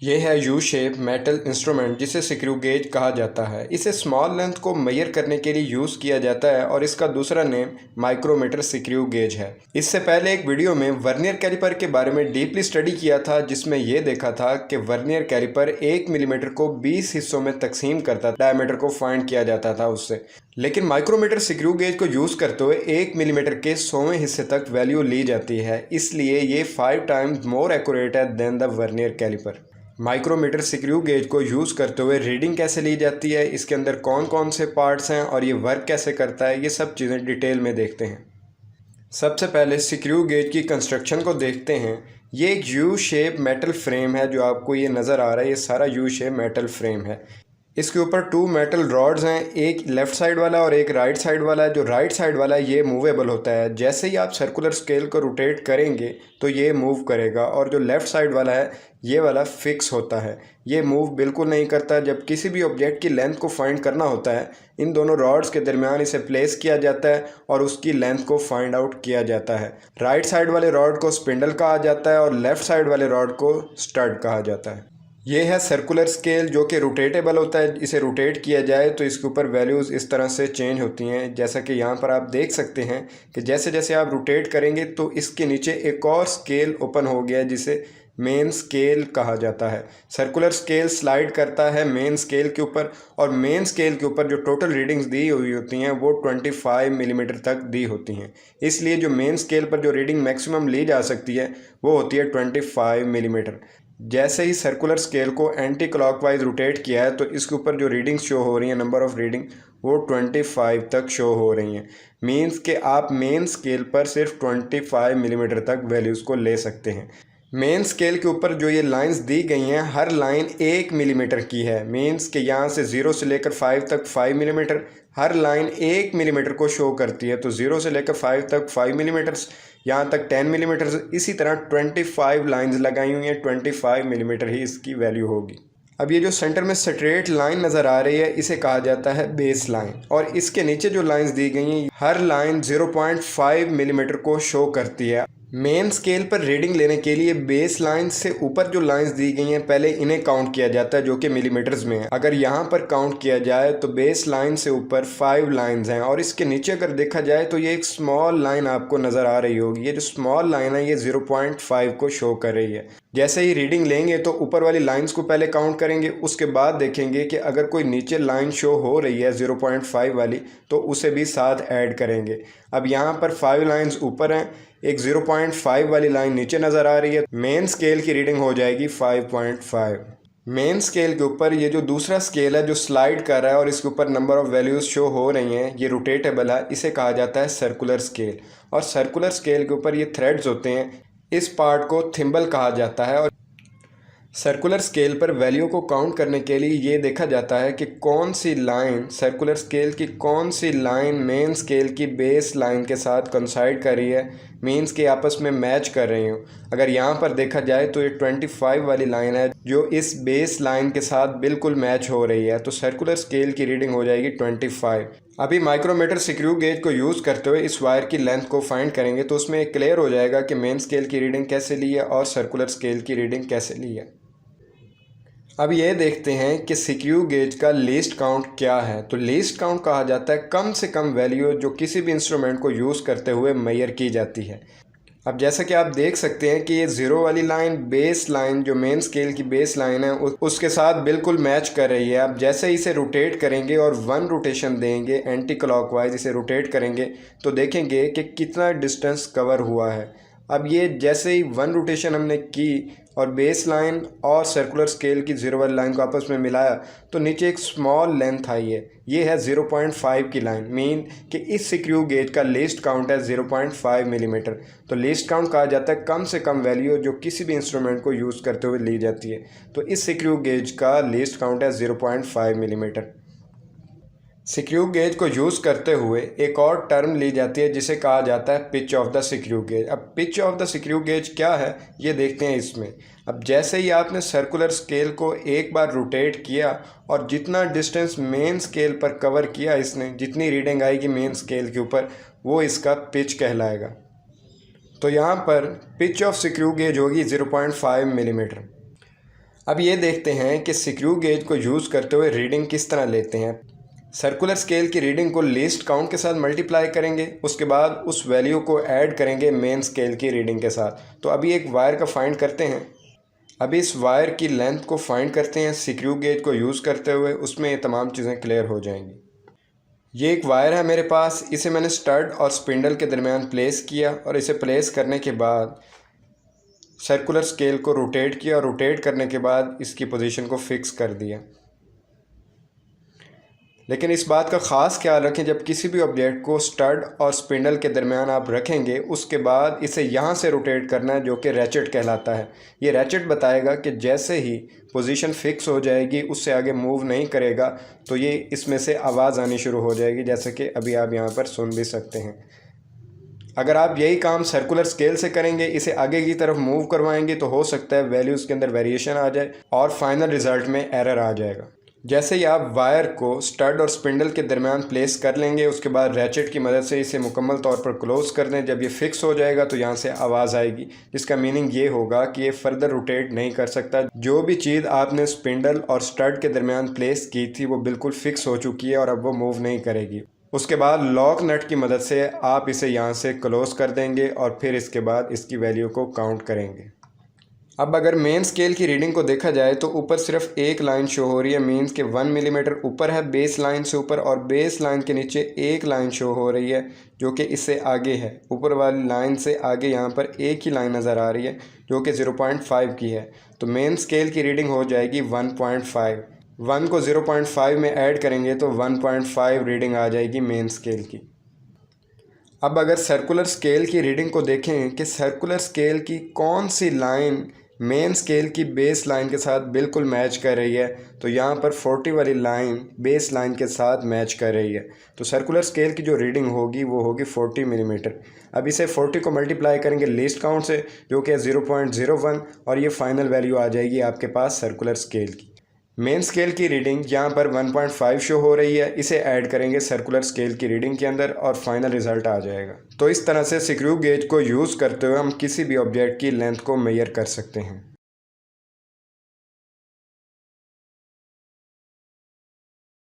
ये है U shape metal instrument जिसे स्क्रू गेज कहा जाता है। इसे स्मॉल लेंथ को मेजर करने के लिए यूज़ किया जाता है और इसका दूसरा नेम माइक्रोमीटर स्क्रू गेज है। इससे पहले एक वीडियो में वर्नियर कैलिपर के बारे में डीपली स्टडी किया था, जिसमें यह देखा था कि वर्नियर कैलिपर 1 मिलीमीटर को 20 हिस्सों में तकसीम करता, डायमीटर को फाइंड किया जाता था उससे। लेकिन माइक्रोमीटर स्क्रू गेज को यूज़ करते हुए 1 मिलीमीटर के 100वें हिस्से तक वैल्यू ली जाती है, इसलिए ये 5 टाइम्स मोर एक्यूरेट है than the vernier caliper. Micrometer screw gauge को यूज़ करते हुए रीडिंग कैसे ली जाती है, इसके अंदर कौन कौन से पार्ट्स हैं और ये वर्क कैसे करता है, ये सब चीज़ें डिटेल में देखते हैं। सबसे पहले स्क्रू गेज की कंस्ट्रक्शन को देखते हैं। ये एक यू शेप मेटल फ्रेम है, जो आपको ये नज़र आ रहा है, ये सारा यू शेप मेटल फ्रेम है। इसके ऊपर 2 मेटल रॉड्स हैं, एक लेफ़्ट साइड वाला और एक राइट साइड वाला। जो राइट साइड वाला है ये मूवेबल होता है, जैसे ही आप सर्कुलर स्केल को रोटेट करेंगे तो ये मूव करेगा, और जो लेफ़्ट साइड वाला है ये वाला फिक्स होता है, ये मूव बिल्कुल नहीं करता। जब किसी भी ऑब्जेक्ट की लेंथ को फाइंड करना होता है, इन दोनों रॉड्स के दरमियान इसे प्लेस किया जाता है और उसकी लेंथ को फाइंड आउट किया जाता है। राइट साइड वाले रॉड को स्पिंडल कहा जाता है और लेफ़्ट साइड वाले रॉड को स्टड कहा जाता है। ये है सर्कुलर स्केल, जो कि रोटेटेबल होता है। इसे रोटेट किया जाए तो इसके ऊपर वैल्यूज़ इस तरह से चेंज होती हैं, जैसा कि यहाँ पर आप देख सकते हैं कि जैसे जैसे आप रोटेट करेंगे तो इसके नीचे एक और स्केल ओपन हो गया, जिसे मेन स्केल कहा जाता है। सर्कुलर स्केल स्लाइड करता है मेन स्केल के ऊपर, और मेन स्केल के ऊपर जो टोटल रीडिंग्स दी हुई होती हैं वो 25 मिलीमीटर तक दी होती हैं। इसलिए जो मेन स्केल पर जो रीडिंग मैक्सिमम ली जा सकती है वो होती है 25 मिलीमीटर। जैसे ही सर्कुलर स्केल को एंटी क्लॉकवाइज रोटेट किया है तो इसके ऊपर जो रीडिंग्स शो हो रही हैं, नंबर ऑफ़ रीडिंग, वो 25 तक शो हो रही हैं। मींस कि आप मेन स्केल पर सिर्फ 25 मिलीमीटर तक वैल्यूज़ को ले सकते हैं। मेन स्केल के ऊपर जो ये लाइंस दी गई हैं, हर लाइन 1 मिलीमीटर की है। मींस कि यहाँ से 0 से लेकर 5 तक 5 मिलीमीटर, हर लाइन 1 मिलीमीटर को शो करती है। तो 0 से लेकर 5 तक 5 मिलीमीटर्स, यहाँ तक 10 मिलीमीटर्स, इसी तरह 25 लाइंस लगाई हुई हैं। 25 मिलीमीटर ही इसकी वैल्यू होगी। अब ये जो सेंटर में स्ट्रेट लाइन नज़र आ रही है, इसे कहा जाता है बेस लाइन, और इसके नीचे जो लाइंस दी गई हैं, हर लाइन 0.5 मिलीमीटर को शो करती है। मेन स्केल पर रीडिंग लेने के लिए बेस लाइन से ऊपर जो लाइंस दी गई हैं, पहले इन्हें काउंट किया जाता है, जो कि मिलीमीटर्स में है। अगर यहाँ पर काउंट किया जाए तो बेस लाइन से ऊपर 5 लाइंस हैं, और इसके नीचे अगर देखा जाए तो ये एक स्मॉल लाइन आपको नज़र आ रही होगी। ये जो स्मॉल लाइन है ये 0.5 को शो कर रही है। जैसे ही रीडिंग लेंगे तो ऊपर वाली लाइंस को पहले काउंट करेंगे, उसके बाद देखेंगे कि अगर कोई नीचे लाइन शो हो रही है 0.5 वाली तो उसे भी साथ ऐड करेंगे। अब यहाँ पर 5 लाइंस ऊपर हैं, एक 0.5 वाली लाइन नीचे नज़र आ रही है। मेन स्केल की रीडिंग हो जाएगी 5.5। मेन स्केल के ऊपर ये जो दूसरा स्केल है जो स्लाइड कर रहा है और इसके ऊपर नंबर ऑफ़ वैल्यूज़ शो हो रही हैं, ये रोटेटेबल है, इसे कहा जाता है सर्कुलर स्केल। और सर्कुलर स्केल के ऊपर ये थ्रेड्स होते हैं, इस पार्ट को थिम्बल कहा जाता है। और सर्कुलर स्केल पर वैल्यू को काउंट करने के लिए ये देखा जाता है कि कौन सी लाइन, सर्कुलर स्केल की कौन सी लाइन मेन स्केल की बेस लाइन के साथ कंसाइड कर रही है, मीन्स के आपस में मैच कर रही हो। अगर यहाँ पर देखा जाए तो ये 25 वाली लाइन है जो इस बेस लाइन के साथ बिल्कुल मैच हो रही है, तो सर्कुलर स्केल की रीडिंग हो जाएगी 25। अभी माइक्रोमीटर स्क्रू गेज को यूज़ करते हुए इस वायर की लेंथ को फाइंड करेंगे, तो उसमें क्लियर हो जाएगा कि मेन स्केल की रीडिंग कैसे ली है और सर्कुलर स्केल की रीडिंग कैसे ली है। अब ये देखते हैं कि स्क्रू गेज का लीस्ट काउंट क्या है। तो लीस्ट काउंट कहा जाता है कम से कम वैल्यू जो किसी भी इंस्ट्रूमेंट को यूज़ करते हुए मेजर की जाती है। अब जैसा कि आप देख सकते हैं कि ये 0 वाली लाइन बेस लाइन, जो मेन स्केल की बेस लाइन है, उसके साथ बिल्कुल मैच कर रही है। अब जैसे इसे रोटेट करेंगे और 1 रोटेशन देंगे एंटी क्लॉकवाइज, इसे रोटेट करेंगे तो देखेंगे कि कितना डिस्टेंस कवर हुआ है। अब ये जैसे ही 1 रोटेशन हमने की और बेस लाइन और सर्कुलर स्केल की 0 वाली लाइन को आपस में मिलाया तो नीचे एक स्मॉल लेंथ आई है, ये है 0.5 की लाइन। मीन कि इस स्क्रू गेज का लीस्ट काउंट है 0.5 मिलीमीटर। तो लीस्ट काउंट कहा जाता है कम से कम वैल्यू जो किसी भी इंस्ट्रूमेंट को यूज़ करते हुए ली जाती है। तो इस स्क्रू गेज का लीस्ट काउंट है 0.5 मिलीमीटर। स्क्रू गेज को यूज़ करते हुए एक और टर्म ली जाती है जिसे कहा जाता है pitch of the screw gauge. अब pitch of the screw gauge क्या है ये देखते हैं इसमें। अब जैसे ही आपने सर्कुलर स्केल को एक बार रोटेट किया और जितना डिस्टेंस मेन स्केल पर कवर किया इसने, जितनी रीडिंग आएगी मेन स्केल के ऊपर, वो इसका पिच कहलाएगा। तो यहाँ पर पिच ऑफ स्क्रू गेज होगी 0.5 मिलीमीटर। अब ये देखते हैं कि स्क्रू गेज को यूज़ करते हुए रीडिंग किस तरह लेते हैं। सर्कुलर स्केल की रीडिंग को लीस्ट काउंट के साथ मल्टीप्लाई करेंगे, उसके बाद उस वैल्यू को ऐड करेंगे मेन स्केल की रीडिंग के साथ। तो अभी एक वायर का फाइंड करते हैं। अभी इस वायर की लेंथ को फाइंड करते हैं स्क्रू गेज को यूज़ करते हुए, उसमें ये तमाम चीज़ें क्लियर हो जाएंगी। ये एक वायर है मेरे पास, इसे मैंने स्टड और स्पिंडल के दरमियान प्लेस किया और इसे प्लेस करने के बाद सर्कुलर स्केल को रोटेट किया और रोटेट करने के बाद इसकी पोजीशन को फिक्स कर दिया। लेकिन इस बात का ख़ास ख्याल रखें, जब किसी भी ऑब्जेक्ट को स्टड और स्पिंडल के दरमियान आप रखेंगे उसके बाद इसे यहाँ से रोटेट करना है, जो कि रैचेट कहलाता है। ये रैचेट बताएगा कि जैसे ही पोजीशन फिक्स हो जाएगी उससे आगे मूव नहीं करेगा, तो ये इसमें से आवाज़ आनी शुरू हो जाएगी, जैसे कि अभी आप यहाँ पर सुन भी सकते हैं। अगर आप यही काम सर्कुलर स्केल से करेंगे, इसे आगे की तरफ मूव करवाएंगे, तो हो सकता है वैल्यूज़ के अंदर वेरिएशन आ जाए और फाइनल रिज़ल्ट में एरर आ जाएगा। जैसे ही आप वायर को स्टड और स्पिंडल के दरमियान प्लेस कर लेंगे, उसके बाद रैचेट की मदद से इसे मुकम्मल तौर पर क्लोज़ कर दें। जब ये फिक्स हो जाएगा तो यहाँ से आवाज़ आएगी, जिसका मीनिंग ये होगा कि ये फर्दर रोटेट नहीं कर सकता। जो भी चीज़ आपने स्पिंडल और स्टड के दरमियान प्लेस की थी वो बिल्कुल फिक्स हो चुकी है और अब वो मूव नहीं करेगी। उसके बाद लॉक नट की मदद से आप इसे यहाँ से क्लोज़ कर देंगे और फिर इसके बाद इसकी वैल्यू को काउंट करेंगे। अब अगर मेन स्केल की रीडिंग को देखा जाए तो ऊपर सिर्फ एक लाइन शो हो रही है, मीन्स के 1 मिलीमीटर ऊपर है बेस लाइन से ऊपर, और बेस लाइन के नीचे एक लाइन शो हो रही है जो कि इससे आगे है। ऊपर वाली लाइन से आगे यहाँ पर एक ही लाइन नज़र आ रही है जो कि 0.5 की है। तो मेन स्केल की रीडिंग हो जाएगी 1.5। 1 को 0.5 में ऐड करेंगे तो 1.5 रीडिंग आ जाएगी मेन स्केल की। अब अगर सर्कुलर स्केल की रीडिंग को देखें कि सर्कुलर स्केल की कौन सी लाइन मेन स्केल की बेस लाइन के साथ बिल्कुल मैच कर रही है, तो यहाँ पर 40 वाली लाइन बेस लाइन के साथ मैच कर रही है। तो सर्कुलर स्केल की जो रीडिंग होगी वो होगी 40 मिलीमीटर। अब इसे 40 को मल्टीप्लाई करेंगे लीस्ट काउंट से, जो कि 0.01, और ये फाइनल वैल्यू आ जाएगी आपके पास सर्कुलर स्केल की। मेन स्केल की रीडिंग यहाँ पर 1.5 शो हो रही है, इसे ऐड करेंगे सर्कुलर स्केल की रीडिंग के अंदर और फाइनल रिजल्ट आ जाएगा। तो इस तरह से स्क्रू गेज को यूज़ करते हुए हम किसी भी ऑब्जेक्ट की लेंथ को मेजर कर सकते हैं।